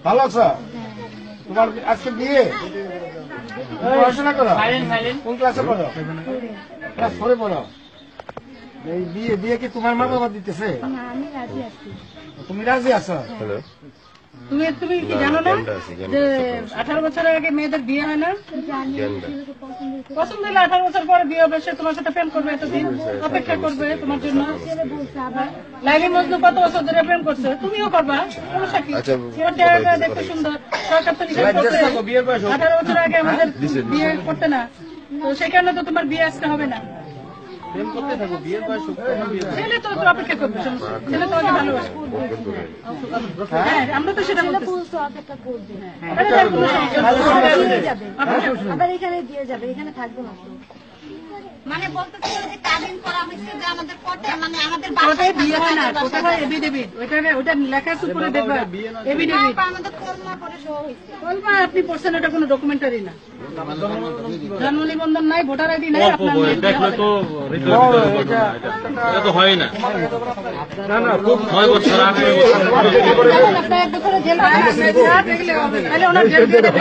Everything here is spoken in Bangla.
ভালো আছো? তোমার আজকে বিয়ে, পড়াশোনা করো? কোন ক্লাসে পড়ো? ক্লাস 4 পড়ো। এই বিয়ে কি তোমার মা বাবা দিতেছে? তুমি রাজি আছো? তুমি কি জানো না যে 18 বছরের আগে মেয়েদের বিয়ে হয় না? পছন্দ হলে 18 বছর পরে বিয়ে হবে। সে তোমার সাথে প্রেম করবে, এতদিন অপেক্ষা করবে তোমার জন্য। লাইলি মজনু কত বছর ধরে প্রেম করছে, তুমিও করবা। সমস্যা কি? দেখতে সুন্দর, সরকার তো নিষেধ করছে 18 বছর আগে আমাদের বিয়ে করতে না, তো সেখানে তো তোমার বিয়ে আজকে হবে না। ছেলে তো অপেক্ষা করবে, ছেলে তোমাকে ভালোবাসে। হ্যাঁ, আমরা তো সেটা বলতে আবার এখানে দিয়ে যাবে, এখানে থাকবে না। মানে বলতে চাই যে কাবিন করা হয়েছে যে আমাদের কোর্টে, মানে আমাদের কোর্টে বিয়ে হয় না, কোর্টে হয় এফিডেভিট। ওটা লেখা আছে উপরে দেখবা, এফিডেভিট। আমাদের কলমা করে শো হয়েছে। কলমা আপনি পড়ছেন, এটা কোনো ডকুমেন্টারি না। জন্ম নিবন্ধন নাই, ভোটার আইডি নাই, আপনার দেখলে তো এটা তো হয় না। 9 বছর 8 বছর আপনার 1 বছরের জেল, তাহলে ওনার জেল দিয়ে দেবে।